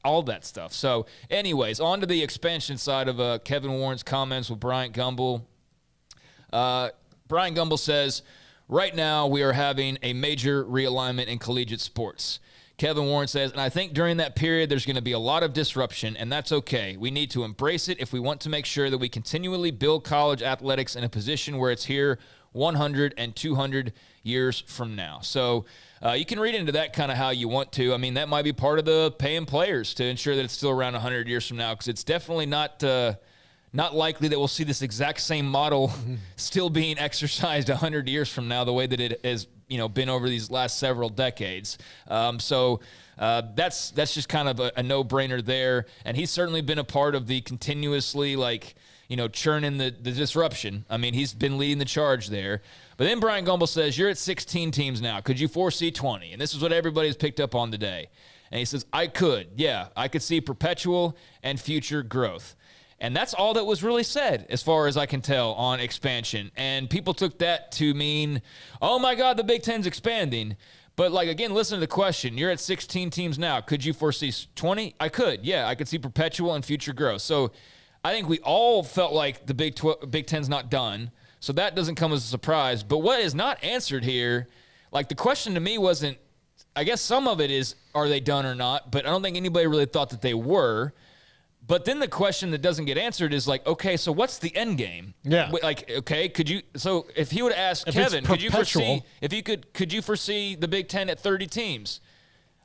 all that stuff. So anyways, on to the expansion side of Kevin Warren's comments with Bryant Gumbel. Brian Gumbel says, right now we are having a major realignment in collegiate sports. Kevin Warren says, and I think during that period there's going to be a lot of disruption, and that's okay. We need to embrace it if we want to make sure that we continually build college athletics in a position where it's here 100 and 200 years from now. So you can read into that kind of how you want to. I mean, that might be part of the paying players to ensure that it's still around 100 years from now, because it's definitely not likely that we'll see this exact same model still being exercised 100 years from now, the way that it has been over these last several decades. So that's just kind of a no-brainer there. And he's certainly been a part of the continuously churning the disruption. I mean, he's been leading the charge there. But then Brian Gumbel says, you're at 16 teams now. Could you foresee 20? And this is what everybody's picked up on today. And he says, I could. Yeah, I could see perpetual and future growth. And that's all that was really said, as far as I can tell, on expansion. And people took that to mean, oh, my God, the Big Ten's expanding. But, again, listen to the question. You're at 16 teams now. Could you foresee 20? I could. Yeah, I could see perpetual and future growth. So I think we all felt like the Big Ten's not done. So that doesn't come as a surprise. But what is not answered here, the question to me wasn't, I guess some of it is, are they done or not? But I don't think anybody really thought that they were. But then the question that doesn't get answered is okay, so what's the end game? Yeah. Okay, so if he would ask Kevin, could you foresee the Big Ten at 30 teams?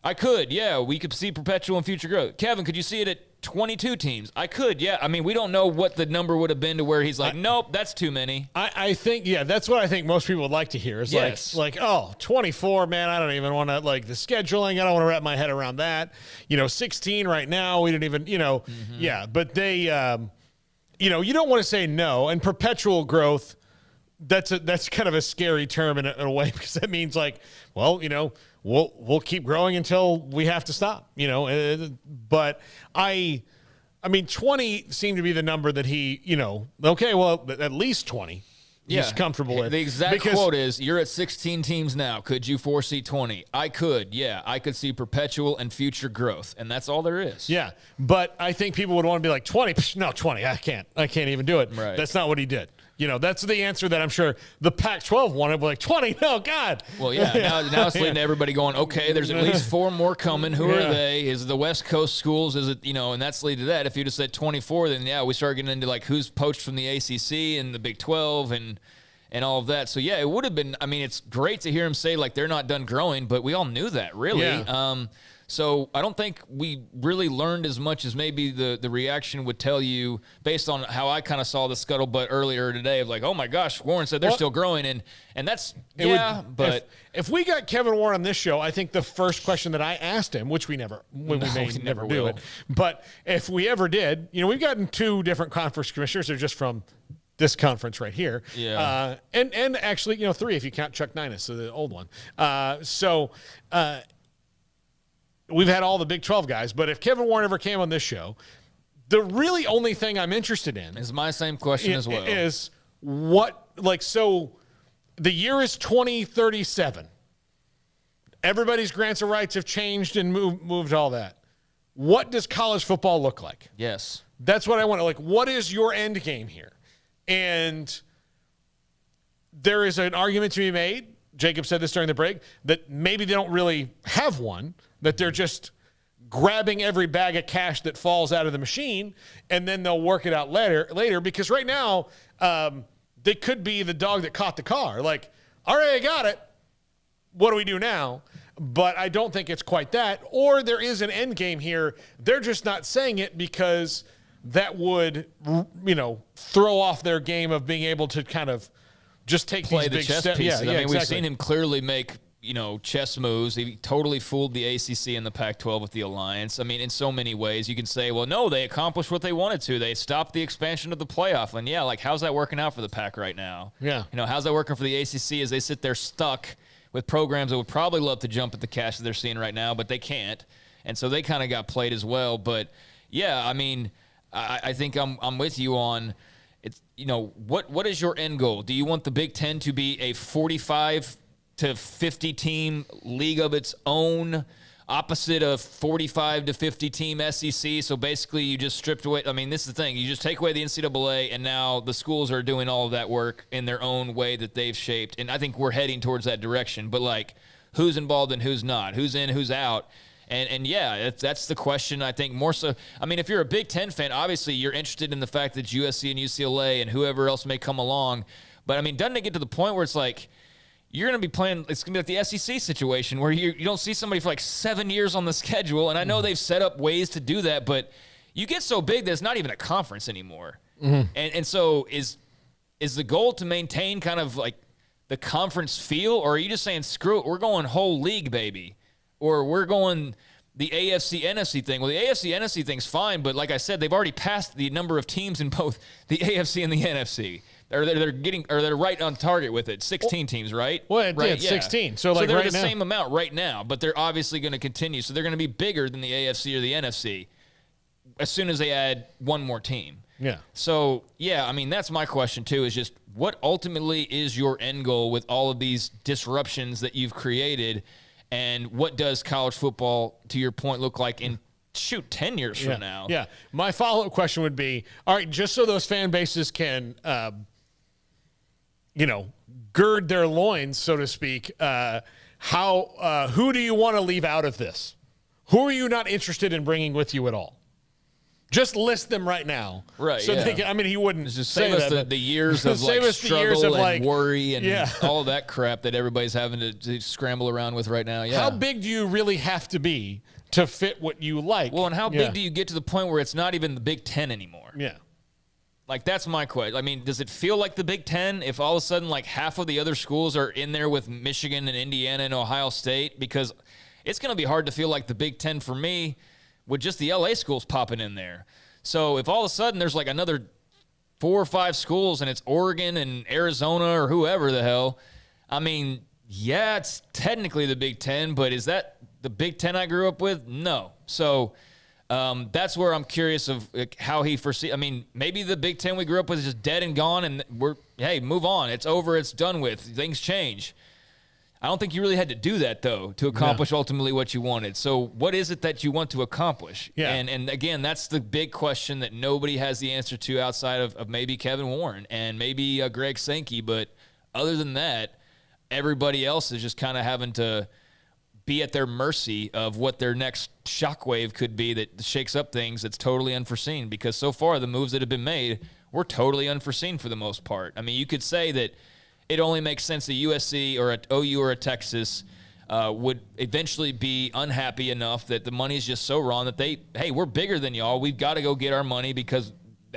I could, yeah. We could see perpetual and future growth. Kevin, could you see it at 22 teams? I could, yeah. I mean, we don't know what the number would have been to where he's nope, that's too many. I think, yeah, that's what I think most people would like to hear is yes. 24, man, I don't even want to, the scheduling, I don't want to wrap my head around that. 16 right now, we didn't even, yeah. But they, you don't want to say no. And perpetual growth, that's kind of a scary term in a way, because that means we'll keep growing until we have to stop, but I mean, 20 seemed to be the number that he, okay, well, at least 20 he's comfortable with. The exact quote is, you're at 16 teams now. Could you foresee 20? I could, yeah. I could see perpetual and future growth, and that's all there is. Yeah, but I think people would want to be 20. No, 20, I can't even do it. Right. That's not what he did. That's the answer that I'm sure the Pac-12 wanted. 20, no, God. Well, yeah, now it's leading to everybody going, okay, there's at least 4 more coming. Who are they? Is it the West Coast schools? Is it, and that's leading to that. If you just said 24, then, yeah, we start getting into, who's poached from the ACC and the Big 12 and all of that. So, yeah, it would have been, I mean, it's great to hear him say, they're not done growing, but we all knew that, really. Yeah. So I don't think we really learned as much as maybe the reaction would tell you, based on how I kind of saw the scuttlebutt earlier today of oh my gosh, Warren said they're still growing. And that's, but if we got Kevin Warren on this show, I think the first question that I asked him, which we never do it, but if we ever did, we've gotten 2 different conference commissioners. They're just from this conference right here. Yeah. And actually, 3 if you count Chuck Ninus, so the old one. We've had all the Big 12 guys, but if Kevin Warren ever came on this show, the really only thing I'm interested in is my same question as well. Is what, so the year is 2037. Everybody's grants of rights have changed and moved all that. What does college football look like? Yes. That's what I want to, what is your end game here? And there is an argument to be made, Jacob said this during the break, that maybe they don't really have one, that they're just grabbing every bag of cash that falls out of the machine, and then they'll work it out later. Because right now, they could be the dog that caught the car. All right, I got it. What do we do now? But I don't think it's quite that. Or there is an end game here. They're just not saying it because that would, throw off their game of being able to kind of just play these the big chess steps. pieces. Yeah, we've seen him clearly make chess moves. He totally fooled the ACC and the Pac-12 with the alliance. I mean, in so many ways, you can say, well, no, they accomplished what they wanted to. They stopped the expansion of the playoff. And how's that working out for the Pac right now? Yeah. How's that working for the ACC as they sit there stuck with programs that would probably love to jump at the cash that they're seeing right now, but they can't. And so they kind of got played as well. But yeah, I mean, I think I'm with you on it's, what is your end goal? Do you want the Big Ten to be a 45 to 50 team league of its own? opposite of 45 to 50 team SEC. So basically you just stripped away. I mean, this is the thing. You just take away the NCAA, and now the schools are doing all of that work in their own way that they've shaped. And I think we're heading towards that direction. But, like, who's involved and who's not? Who's in, who's out? And yeah, that's the question, I think, more so. I mean, if you're a Big Ten fan, obviously you're interested in the fact that USC and UCLA and whoever else may come along. But, I mean, doesn't it get to the point where it's like you're going to be playing – it's going to be like the SEC situation where you don't see somebody for like 7 years on the schedule. And I know they've set up ways to do that, but you get so big that it's not even a conference anymore. And so is the goal to maintain kind of like the conference feel, or are you just saying, screw it, we're going whole league, baby? Or we're going the AFC, NFC thing. Well, the AFC, NFC thing's fine, but like I said, they've already passed the number of teams in both the AFC and the NFC. They're right on target with it. 16 teams, right? Well, right, it's 16. So like they're right the now, same amount right now, but they're obviously going to continue. So they're going to be bigger than the AFC or the NFC as soon as they add one more team. Yeah. So, yeah, I mean, that's my question, too, is just what ultimately is your end goal with all of these disruptions that you've created? And what does college football, to your point, look like in, 10 years from now? Yeah. My follow-up question would be, all right, just so those fan bases can, gird their loins, so to speak, who do you want to leave out of this? Who are you not interested in bringing with you at all? Just list them right now. Right, so yeah. They can, I mean, he wouldn't just say save us that, the years of like struggle and worry and all that crap that everybody's having to scramble around with right now. Yeah. How big do you really have to be to fit what you like? Well, and how big do you get to the point where it's not even the Big Ten anymore? Yeah. Like, that's my question. I mean, does it feel like the Big Ten if all of a sudden like half of the other schools are in there with Michigan and Indiana and Ohio State? Because it's going to be hard to feel like the Big Ten for me with just the LA schools popping in there. So if all of a sudden there's like another 4 or 5 schools and it's Oregon and Arizona or whoever the hell, I mean, yeah, it's technically the Big Ten, but is that the Big Ten I grew up with? No. So that's where I'm curious of how he foresees. I mean, maybe the Big Ten we grew up with is just dead and gone, and hey, move on. It's over. It's done with. Things change. I don't think you really had to do that, though, to accomplish ultimately what you wanted. So what is it that you want to accomplish? Yeah. And again, that's the big question that nobody has the answer to outside of maybe Kevin Warren and maybe Greg Sankey. But other than that, everybody else is just kind of having to be at their mercy of what their next shockwave could be that shakes up things that's totally unforeseen. Because so far, the moves that have been made were totally unforeseen for the most part. I mean, you could say that it only makes sense that USC or a OU or a Texas would eventually be unhappy enough that the money's just so wrong that hey, we're bigger than y'all. We've got to go get our money because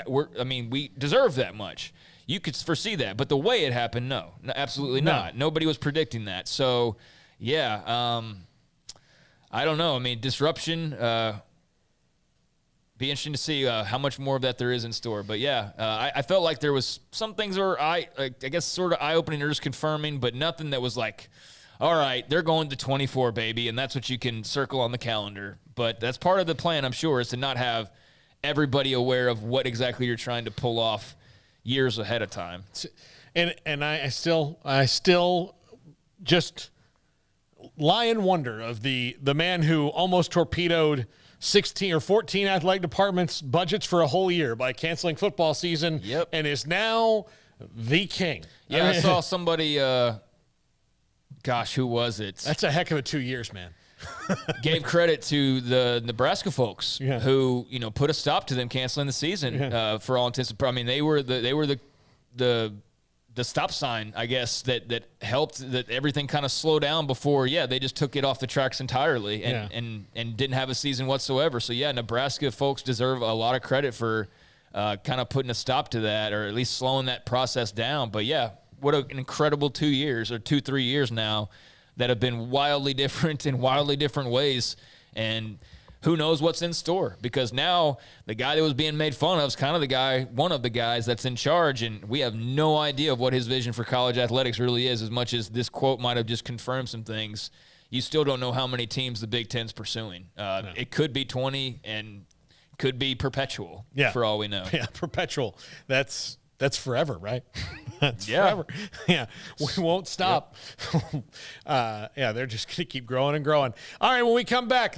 we deserve that much. You could foresee that. But the way it happened, no, absolutely not. Nobody was predicting that. So, yeah, I don't know. I mean, disruption, be interesting to see how much more of that there is in store. But, yeah, I felt like there was some things that were, I guess, sort of eye-opening or just confirming, but nothing that was like, all right, they're going to 24, baby, and that's what you can circle on the calendar. But that's part of the plan, I'm sure, is to not have everybody aware of what exactly you're trying to pull off years ahead of time. And I still just lie in wonder of the man who almost torpedoed 16 or 14 athletic departments' budgets for a whole year by canceling football season and is now the king. Yeah, I saw somebody, who was it? That's a heck of a 2 years, man. Gave credit to the Nebraska folks who, put a stop to them canceling the season for all intents and purposes. I mean, they were the stop sign, I guess, that helped that everything kind of slow down before, they just took it off the tracks entirely and didn't have a season whatsoever. So, Nebraska folks deserve a lot of credit for kind of putting a stop to that or at least slowing that process down. But, what an incredible 2 years or 3 years now that have been wildly different in wildly different ways. And who knows what's in store, because now the guy that was being made fun of is kind of one of the guys that's in charge, and we have no idea of what his vision for college athletics really is. As much as this quote might have just confirmed some things, you still don't know how many teams the Big Ten's pursuing. No. It could be 20 and could be perpetual for all we know. Yeah, perpetual. That's That's forever, right? That's Yeah. forever. Yeah, we won't stop. Yeah, they're just going to keep growing and growing. All right, when we come back,